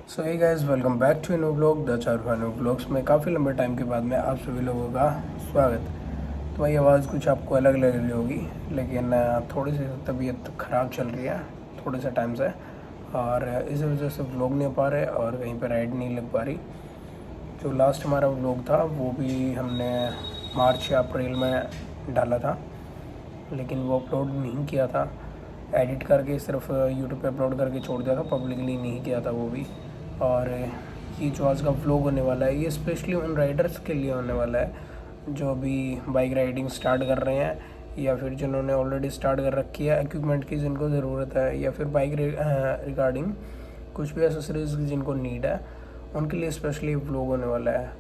So hey guys, welcome back to new blog the चारफानो blogs में काफ़ी लंबे टाइम के बाद में आप सभी लोगों का स्वागत। तो भाई आवाज़ कुछ आपको अलग लग रही होगी, लेकिन थोड़ी सी तबीयत ख़राब चल रही है थोड़े से टाइम से, और इस वजह से व्लॉग नहीं पा रहे और कहीं पर राइड नहीं लग पा रही। जो लास्ट हमारा व्लॉग था वो भी हमने मार्च या अप्रैल में डाला था, लेकिन वो अपलोड नहीं किया था। एडिट करके सिर्फ यूट्यूब पे अपलोड करके छोड़ दिया था, पब्लिकली नहीं किया था वो भी। और ये जो आज का व्लॉग होने वाला है ये स्पेशली उन राइडर्स के लिए होने वाला है जो अभी बाइक राइडिंग स्टार्ट कर रहे हैं, या फिर जिन्होंने ऑलरेडी स्टार्ट कर रखी है, इक्विपमेंट की जिनको ज़रूरत है, या फिर बाइक रिगार्डिंग कुछ भी एसेसरीज की जिनको नीड है, उनके लिए स्पेशली व्लॉग होने वाला है।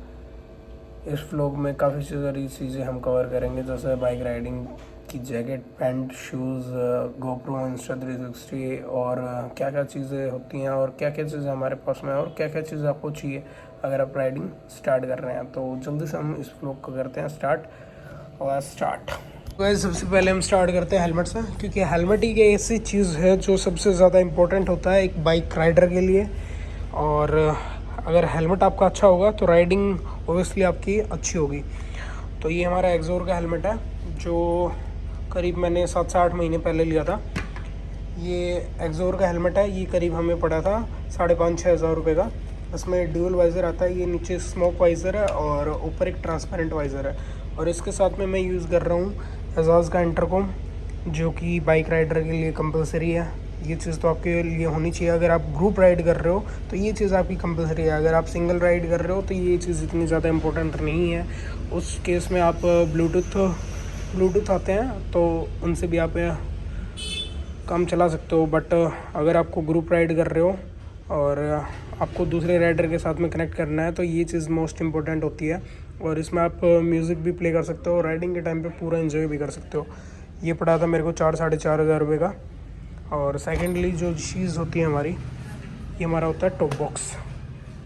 इस व्लॉग में काफ़ी सारी चीज़ें हम कवर करेंगे, जैसे बाइक राइडिंग की जैकेट, पैंट, शूज़, गोप्रो, इंस्टा360 और क्या क्या चीज़ें होती हैं और क्या क्या चीज़ें हमारे पास में और क्या क्या चीज़ें आपको चाहिए अगर आप राइडिंग स्टार्ट कर रहे हैं। तो जल्दी से हम इस व्लॉग को करते हैं स्टार्ट। गाइस, सबसे पहले हम स्टार्ट करते हैं हेलमेट से, क्योंकि हेलमेट ही एक ऐसी चीज़ है जो सबसे ज़्यादा इम्पोर्टेंट होता है एक बाइक राइडर के लिए। और अगर हेलमेट आपका अच्छा होगा तो राइडिंग ओबियसली आपकी अच्छी होगी। तो ये हमारा एक्सोर का हेलमेट है जो करीब मैंने 7 से 8 महीने पहले लिया था। ये एक्सोर का हेलमेट है, ये करीब हमें पड़ा था 5,500-6 हज़ार रुपये का। इसमें ड्यूल वाइज़र आता है, ये नीचे स्मोक वाइज़र है और ऊपर एक ट्रांसपेरेंट वाइज़र है। और इसके साथ में मैं यूज़ कर रहा हूँ एजाज़ का इंटरकॉम, जो कि बाइक राइडर के लिए कंपलसरी है। ये चीज़ तो आपके लिए होनी चाहिए। अगर आप ग्रुप राइड कर रहे हो तो ये चीज़ आपकी कंपलसरी है। अगर आप सिंगल राइड कर रहे हो तो ये चीज़ इतनी ज़्यादा इम्पोर्टेंट नहीं है। उस केस में आप ब्लूटूथ आते हैं तो उनसे भी आप काम चला सकते हो। बट अगर आपको ग्रुप राइड कर रहे हो और आपको दूसरे राइडर के साथ में कनेक्ट करना है तो ये चीज़ मोस्ट इम्पोर्टेंट होती है। और इसमें आप म्यूज़िक भी प्ले कर सकते हो, राइडिंग के टाइम पे पूरा एंजॉय भी कर सकते हो। ये पड़ा था मेरे को 4-4.5 हज़ार रुपये का। और सेकेंडली जो चीज़ होती है हमारी, ये हमारा होता है टॉप बॉक्स।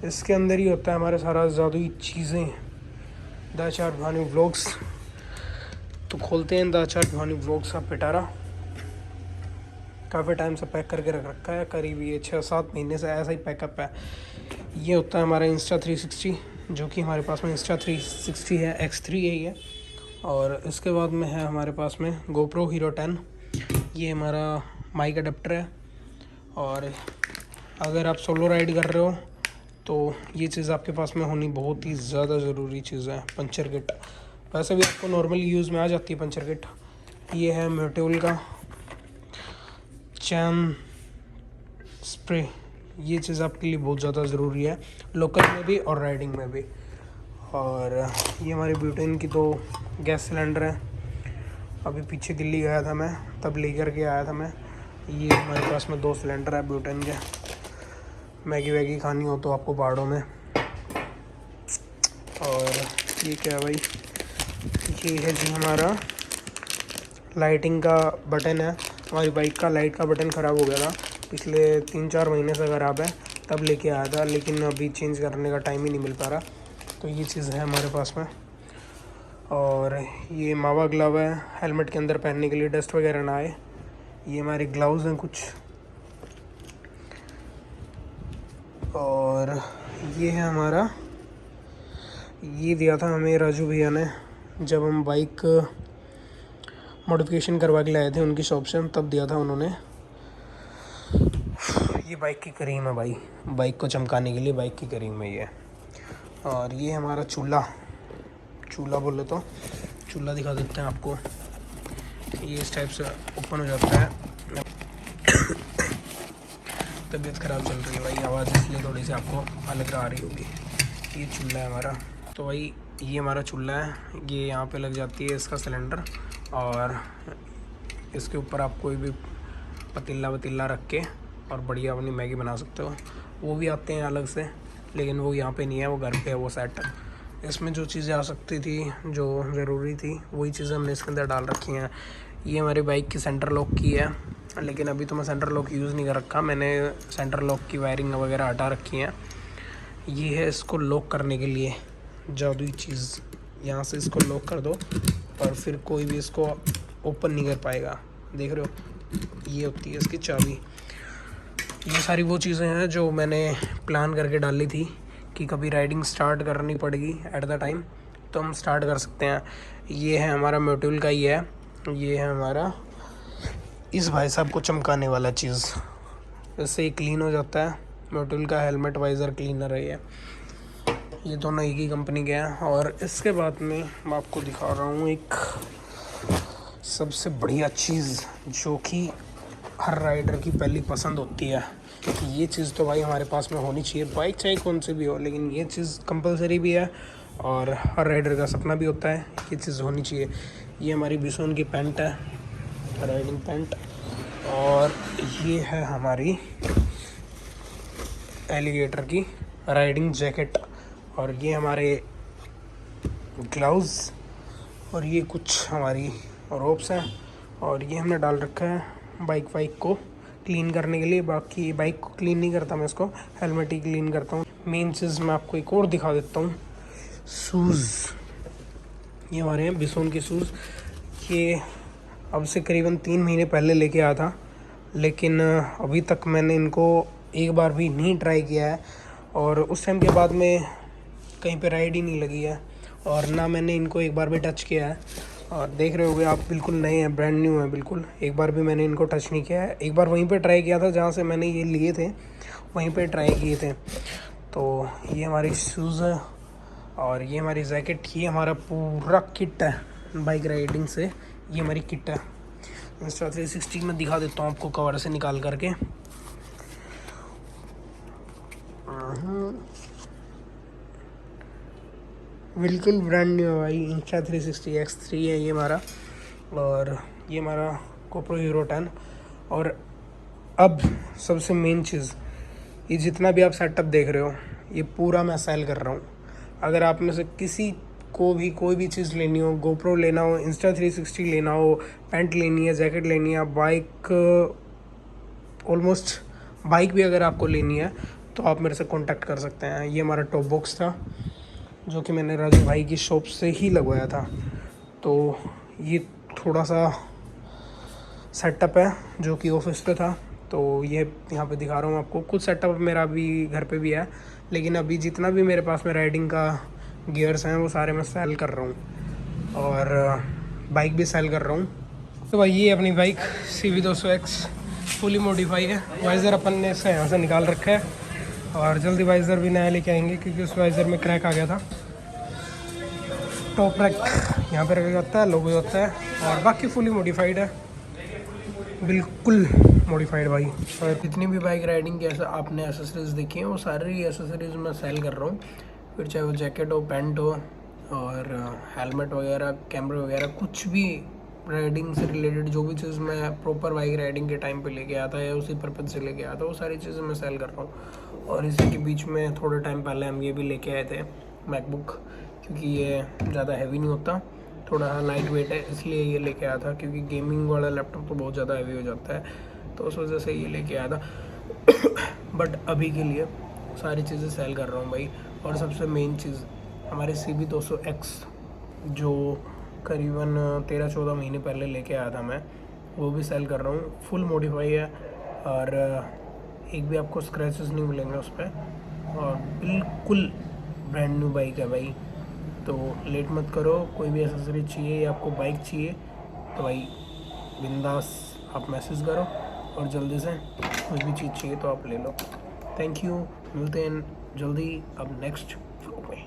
इसके अंदर ही होता है हमारा सारा जादुई चीज़ें, द चार भानु व्लॉग्स। तो खोलते हैं द चार भानु व्लॉग्स का पिटारा। काफ़ी टाइम से पैक करके रख रखा है, करीब ये 6-7 महीने से ऐसा ही पैकअप है। ये होता है हमारा इंस्टा360, जो कि हमारे पास में इंस्टा360 है, X3 है ये। और इसके बाद में है हमारे पास में गोप्रो हीरो 10। ये हमारा माइक अडेप्टर है। और अगर आप सोलो राइड कर रहे हो तो ये चीज़ आपके पास में होनी बहुत ही ज़्यादा ज़रूरी चीज़ है। पंचर किट, वैसे भी आपको नॉर्मल यूज़ में आ जाती है पंचर किट। ये है म्यूट्यूल का चैन स्प्रे, ये चीज़ आपके लिए बहुत ज़्यादा ज़रूरी है, लोकल में भी और राइडिंग में भी। और ये हमारी ब्यूटेन की 2 गैस सिलेंडर हैं। अभी पीछे दिल्ली गया था मैं, तब लेकर के आया था मैं। ये हमारे पास में 2 सिलेंडर है ब्यूटेन के। मैगी वैगी खानी हो तो आपको पहाड़ों में। और ये क्या है भाई, ये है जी हमारा लाइटिंग का बटन है। हमारी बाइक का लाइट का बटन ख़राब हो गया था, पिछले 3-4 महीने से ख़राब है, तब लेके आया था, लेकिन अभी चेंज करने का टाइम ही नहीं मिल पा रहा। तो ये चीज़ है हमारे पास में। और ये मावा ग्लव है, हेलमेट के अंदर पहनने के लिए, डस्ट वगैरह ना आए। ये हमारे ग्लव्स हैं कुछ। और ये है हमारा, ये दिया था हमें राजू भैया ने जब हम बाइक मॉडिफिकेशन करवा के लाए थे उनकी शॉप से, तब दिया था उन्होंने। ये बाइक की क्रीम है भाई, बाइक को चमकाने के लिए बाइक की क्रीम है ये। और ये हमारा चूल्हा बोले तो चूल्हा दिखा देते हैं आपको। ये इस टाइप से ओपन हो जाता है। तबीयत ख़राब चल रही है भाई, आवाज़ इसलिए थोड़ी सी आपको अलग आ रही होगी। ये चूल्हा है हमारा। तो भाई ये हमारा चूल्हा है, ये यहाँ पे लग जाती है इसका सिलेंडर। और इसके ऊपर आप कोई भी पतीला रख के और बढ़िया अपनी मैगी बना सकते हो। वो भी आते हैं अलग से, लेकिन वो यहाँ पे नहीं है, वो घर पे है वो सेट। इसमें जो चीज़ें आ सकती थी, जो ज़रूरी थी, वही चीज़ें हमने इसके अंदर डाल रखी हैं। ये हमारी बाइक की सेंटर लॉक की है, लेकिन अभी तो मैं सेंटर लॉक यूज़ नहीं कर रखा, मैंने सेंटर लॉक की वायरिंग वगैरह हटा रखी है। ये है इसको लॉक करने के लिए जादुई चीज़, यहाँ से इसको लॉक कर दो और फिर कोई भी इसको ओपन नहीं कर पाएगा। देख रहे हो, ये होती है इसकी चाबी। ये सारी वो चीज़ें हैं जो मैंने प्लान करके डाली थी कि कभी राइडिंग स्टार्ट करनी पड़ेगी एट द टाइम, तो हम स्टार्ट कर सकते हैं। ये है हमारा मोट्यूल का ही है, ये है हमारा इस भाई साहब को चमकाने वाला चीज़, इससे ही क्लीन हो जाता है। मोट्यूल का हेलमेट वाइज़र क्लीनर है ये दोनों एक ही कंपनी के हैं। और इसके बाद में मैं आपको दिखा रहा हूँ एक सबसे बढ़िया चीज़ जो कि हर राइडर की पहली पसंद होती है कि ये चीज़ तो भाई हमारे पास में होनी चाहिए, बाइक चाहे कौन सी भी हो, लेकिन ये चीज़ कंपलसरी भी है और हर राइडर का सपना भी होता है ये चीज़ होनी चाहिए। ये हमारी बिसोन की पैंट है, राइडिंग पैंट, और ये है हमारी एलिगेटर की राइडिंग जैकेट, और ये हमारे ग्लव्स, और ये कुछ हमारी रोप्स हैं, और ये हमने डाल रखा है बाइक को क्लीन करने के लिए। बाकी बाइक को क्लीन नहीं करता मैं, इसको हेलमेट ही क्लीन करता हूँ। मेन चीज़ मैं आपको एक और दिखा देता हूँ, शूज़। ये हमारे हैं बिसोन के शूज़। ये अब से करीबन 3 महीने पहले लेके आया था, लेकिन अभी तक मैंने इनको एक बार भी नहीं ट्राई किया है, और उस टाइम के बाद में कहीं पे राइड ही नहीं लगी है, और ना मैंने इनको एक बार भी टच किया है। और देख रहे होगे आप, बिल्कुल नए हैं, ब्रांड न्यू है बिल्कुल, एक बार भी मैंने इनको टच नहीं किया है। एक बार वहीं पे ट्राई किया था जहाँ से मैंने ये लिए थे, वहीं पे ट्राई किए थे। तो ये हमारी शूज़ है, और ये हमारी जैकेट, ये हमारा पूरा किट है बाइक राइडिंग से, ये हमारी किट है। इंस्टा 360 में दिखा देता हूँ आपको कवर से निकाल करके। बिल्कुल ब्रांड न्यू है भाई, इंस्टा 360 X3 है ये हमारा, और ये हमारा GoPro Hero 10। और अब सबसे मेन चीज़, ये जितना भी आप सेटअप देख रहे हो ये पूरा मैं सेल कर रहा हूँ। अगर आप में से किसी को भी कोई भी चीज़ लेनी हो, GoPro लेना हो, इंस्टा 360 लेना हो, पैंट लेनी है, जैकेट लेनी है, बाइक, ऑलमोस्ट बाइक भी अगर आपको लेनी है तो आप मेरे से कांटेक्ट कर सकते हैं। ये हमारा टॉप बॉक्स था जो कि मैंने राजू भाई की शॉप से ही लगवाया था। तो ये थोड़ा सा सेटअप है जो कि ऑफिस पे था, तो ये यहाँ पे दिखा रहा हूँ आपको। कुछ सेटअप मेरा भी घर पे भी है, लेकिन अभी जितना भी मेरे पास में राइडिंग का गियर्स हैं वो सारे मैं सेल कर रहा हूँ, और बाइक भी सेल कर रहा हूँ। तो भाई ये अपनी बाइक CB200X फुली मॉडिफाई है। वाइज़र अपन ने इसका यहाँ से निकाल रखा है, और जल्दी वाइज़र भी नया लेके आएंगे क्योंकि उस वाइज़र में क्रैक आ गया था। टॉप रैक यहाँ पे रखा जाता है, लोगो होता है, और बाकी फुली मॉडिफाइड है, बिल्कुल मॉडिफाइड भाई। और जितनी भी बाइक राइडिंग की आपने एसेसरीज़ देखी हैं वो सारी एसेसरीज़ मैं सेल कर रहा हूँ, फिर चाहे वो जैकेट हो, पैंट हो, और हेलमेट वगैरह, कैमरे वगैरह, कुछ भी राइडिंग से रिलेटेड जो भी चीज़ मैं प्रॉपर बाइक राइडिंग के टाइम पे लेके आता या उसी पर्पज़ से लेके आता, वो सारी चीज़ें मैं सेल कर रहा हूँ। और इसी के बीच में थोड़े टाइम पहले हम ये भी लेके आए थे मैकबुक, क्योंकि ये ज़्यादा हैवी नहीं होता, थोड़ा लाइट वेट है, इसलिए ये लेके आया था, क्योंकि गेमिंग वाला लैपटॉप तो बहुत ज़्यादा हैवी हो जाता है, तो उस वजह से ये लेके आया था। बट अभी के लिए सारी चीज़ें सेल कर रहा हूँ भाई। और सबसे मेन चीज़ हमारे CB200X जो करीबन 13-14 महीने पहले लेके आया था मैं, वो भी सेल कर रहा हूँ। फुल मॉडिफाई है, और एक भी आपको स्क्रैचेस नहीं मिलेंगे उस पर, और बिल्कुल ब्रांड न्यू बाइक है भाई। तो लेट मत करो, कोई भी एसेसरी चाहिए या आपको बाइक चाहिए तो भाई बिंदास आप मैसेज करो, और जल्दी से कुछ भी चीज़ चाहिए तो आप ले लो। थैंक यू, मिलते हैं जल्दी अब नेक्स्ट व्लॉग में।